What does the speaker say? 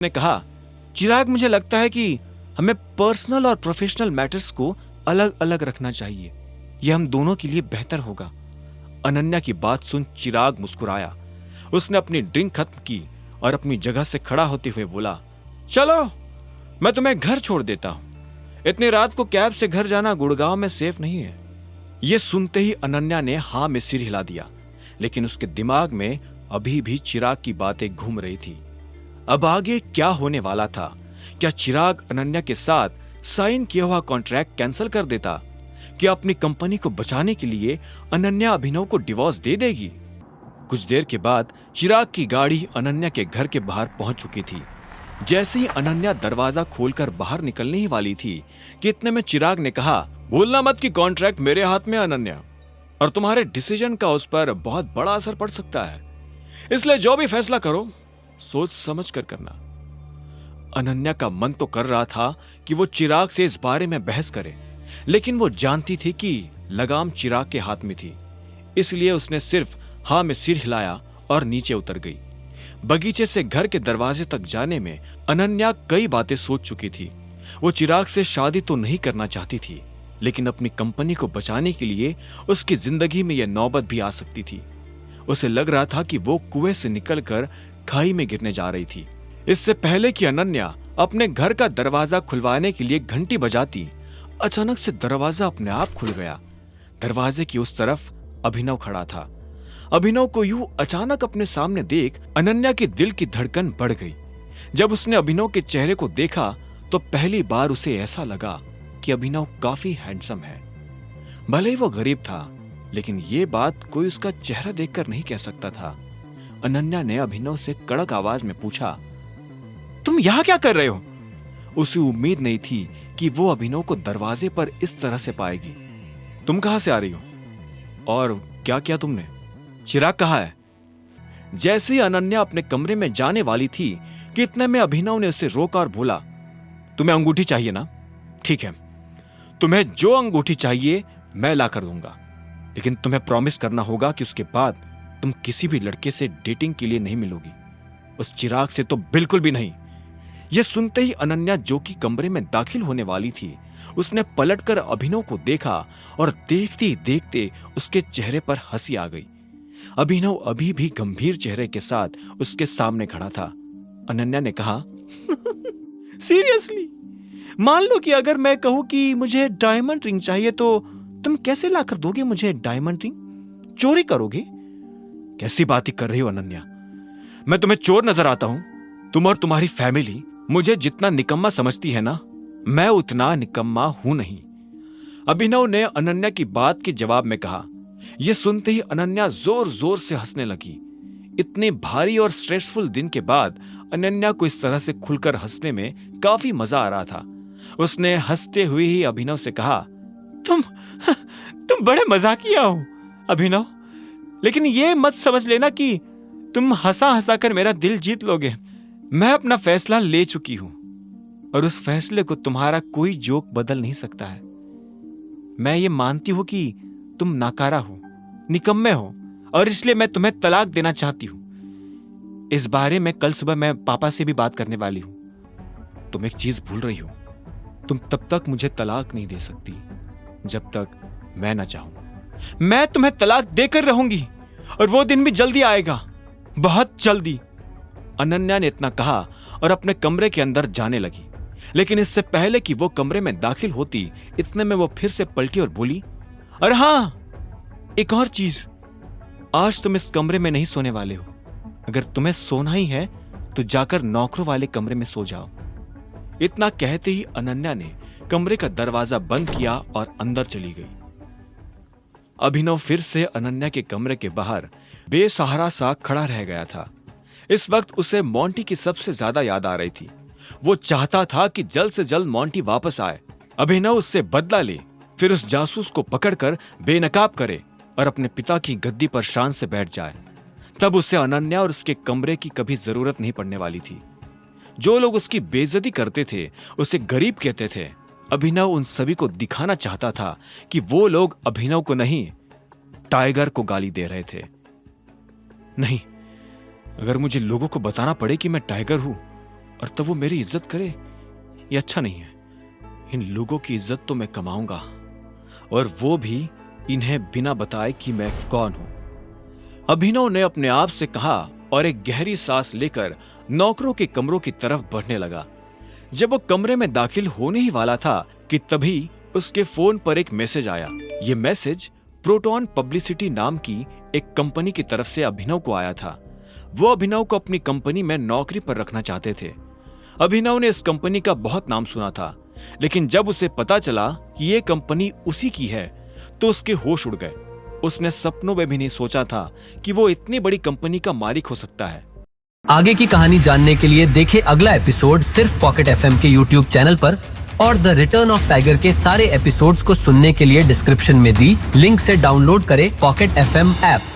ने कहा, चिराग, मुझे लगता है कि हमें पर्सनल और प्रोफेशनल मैटर्स को अलग अलग रखना चाहिए। यह हम दोनों के लिए बेहतर होगा। अनन्या की बात सुन चिराग मुस्कुराया। उसने अपनी ड्रिंक खत्म की और अपनी जगह से खड़ा होते हुए बोला, चलो मैं तुम्हें घर छोड़ देता हूं। इतनी रात को कैब से घर जाना गुड़गांव में सेफ नहीं है। यह सुनते ही अनन्या ने हाँ में सिर हिला दिया, लेकिन उसके दिमाग में अभी भी चिराग की बातें घूम रही थी। अब आगे क्या होने वाला था? क्या चिराग अनन्या के साथ साइन किया हुआ कॉन्ट्रैक्ट कैंसिल कर देता? क्या अपनी कंपनी को बचाने के लिए अनन्या अभिनव को डिवोर्स दे देगी? कुछ देर के बाद चिराग की गाड़ी अनन्या के घर के बाहर पहुंच चुकी थी। जैसे ही अनन्या दरवाजा खोलकर बाहर निकलने ही वाली थी कि इतने में चिराग ने कहा, भूलना मत कि कॉन्ट्रैक्ट मेरे हाथ में है अनन्या, और तुम्हारे डिसीजन का उस पर बहुत बड़ा असर पड़ सकता है। इसलिए जो भी फैसला करो सोच समझ कर करना। अनन्या का मन तो कर रहा था कि वो चिराग से इस बारे में बहस करे, लेकिन वो जानती थी कि लगाम चिराग के हाथ में थी। इसलिए उसने सिर्फ हाँ में सिर हिलाया और नीचे उतर गई। बगीचे से घर के दरवाजे तक जाने में अनन्या कई बातें सोच चुकी थी। वो चिराग से शादी तो नहीं करना चाहती थी, लेकिन अपनी कंपनी को बचाने के लिए उसकी जिंदगी में यह नौबत भी आ सकती थी। उसे लग रहा था कि वो कुएं से निकलकर खाई में गिरने जा रही थी। इससे पहले कि अनन्या अपने घर का दरवाजा खुलवाने के लिए घंटी बजाती, अचानक से दरवाजा अपने आप खुल गया। दरवाजे की उस तरफ अभिनव खड़ा था। अभिनव को यूं अचानक अपने सामने देख अनन्या के दिल की धड़कन बढ़ गई। जब उसने अभिनव के चेहरे को देखा तो पहली बार उसे ऐसा लगा कि अभिनव काफी हैंडसम है। भले ही वो गरीब था, लेकिन ये बात कोई उसका चेहरा देखकर नहीं कह सकता था। अनन्या ने अभिनव से कड़क आवाज में पूछा, तुम यहां क्या कर रहे हो? उसे उम्मीद नहीं थी कि वो अभिनव को दरवाजे पर इस तरह से पाएगी। तुम कहां से आ रही हो और क्या किया तुमने? चिराग कहाँ है? जैसे ही अनन्या अपने कमरे में जाने वाली थी कि इतने में अभिनव ने उसे रोका और बोला, तुम्हें अंगूठी चाहिए ना? ठीक है, तुम्हें जो अंगूठी चाहिए मैं ला कर दूंगा, लेकिन तुम्हें प्रॉमिस करना होगा कि उसके बाद तुम किसी भी लड़के से डेटिंग के लिए नहीं मिलोगी। उस चिराग से तो बिल्कुल भी नहीं। यह सुनते ही अनन्या, जो कि कमरे में दाखिल होने वाली थी, उसने पलटकर अभिनव को देखा और देखते ही देखते उसके चेहरे पर हंसी आ गई। अभिनव अभी भी गंभीर चेहरे के साथ उसके सामने खड़ा था। अनन्या ने कहा, सीरियसली? मान लो कि अगर मैं कहूं कि मुझे डायमंड रिंग चाहिए तो तुम कैसे लाकर दोगे मुझे डायमंड रिंग? चोरी करोगे? कैसी बातें कर रही हो अनन्या? मैं तुम्हें चोर नजर आता हूं? तुम और तुम्हारी फैमिली मुझे जितना निकम्मा समझती है ना, मैं उतना निकम्मा हूं नहीं। अभिनव ने अनन्या की बात के जवाब में कहा। यह सुनते ही अनन्या जोर जोर से हंसने लगी। इतने भारी और स्ट्रेसफुल दिन के बाद अनन्या को इस तरह से खुलकर हंसने में काफी मजा आ रहा था। उसने हंसते हुए ही अभिनव से कहा, तुम बड़े मजाकिया हो अभिनव, लेकिन यह मत समझ लेना कि तुम हंसा हंसा कर मेरा दिल जीत लोगे। मैं अपना फैसला ले चुकी हूं और उस फैसले को तुम्हारा कोई जोक बदल नहीं सकता है। मैं ये मानती हूं कि तुम नाकारा हो, निकम्मे हो, और इसलिए मैं तुम्हें तलाक देना चाहती हूं। इस बारे में कल सुबह मैं पापा से भी बात करने वाली हूं। तुम एक चीज भूल रही हो, तुम तब तक मुझे तलाक नहीं दे सकती जब तक मैं ना चाहूं। मैं तुम्हें तलाक देकर रहूंगी और वो दिन भी जल्दी आएगा, बहुत जल्दी। अनन्या ने इतना कहा और अपने कमरे के अंदर जाने लगी, लेकिन इससे पहले कि वो कमरे में दाखिल होती, इतने में वो फिर से पलटी और बोली, अरे हाँ, एक और चीज, आज तुम इस कमरे में नहीं सोने वाले हो। अगर तुम्हें सोना ही है तो जाकर नौकरों वाले कमरे में सो जाओ। इतना कहते ही अनन्या ने कमरे का दरवाजा बंद किया और अंदर चली गई। अभिनव फिर से अनन्या के कमरे के बाहर बेसहारा सा खड़ा रह गया था। इस वक्त उसे मोंटी की सबसे ज्यादा याद आ रही थी। वो चाहता था कि जल्द से जल्द मोंटी वापस आए, अभिनव उससे बदला ले, फिर उस जासूस को पकड़कर बेनकाब करे और अपने पिता की गद्दी पर शान से बैठ जाए। तब उसे अनन्या और उसके कमरे की कभी जरूरत नहीं पड़ने वाली थी। जो लोग उसकी बेइज्जती करते थे, उसे गरीब कहते थे, अभिनव उन सभी को दिखाना चाहता था कि वो लोग अभिनव को नहीं, टाइगर को गाली दे रहे थे। नहीं, अगर मुझे लोगों को बताना पड़े कि मैं टाइगर हूं और तब वो मेरी इज्जत करे, ये अच्छा नहीं है। इन लोगों की इज्जत तो मैं कमाऊंगा, और वो भी इन्हें बिना बताए कि मैं कौन हूं। अभिनव ने अपने आप से कहा और एक गहरी सांस लेकर नौकरों के कमरों की तरफ बढ़ने लगा। जब वो कमरे में दाखिल होने ही वाला था कि तभी उसके फोन पर एक मैसेज आया। ये मैसेज प्रोटॉन पब्लिसिटी नाम की एक कंपनी की तरफ से अभिनव को आया था। वो अभिनव को अपनी कंपनी में नौकरी पर रखना चाहते थे। अभिनव ने इस कंपनी का बहुत नाम सुना था, लेकिन जब उसे पता चला कि ये कंपनी उसी की है तो उसके होश उड़ गए। उसने सपनों में भी नहीं सोचा था कि वो इतनी बड़ी कंपनी का मालिक हो सकता है। आगे की कहानी जानने के लिए देखें अगला एपिसोड सिर्फ पॉकेट एफएम के यूट्यूब चैनल पर, और द रिटर्न ऑफ टाइगर के सारे एपिसोड्स को सुनने के लिए डिस्क्रिप्शन में दी लिंक से डाउनलोड करें पॉकेट एफएम ऐप।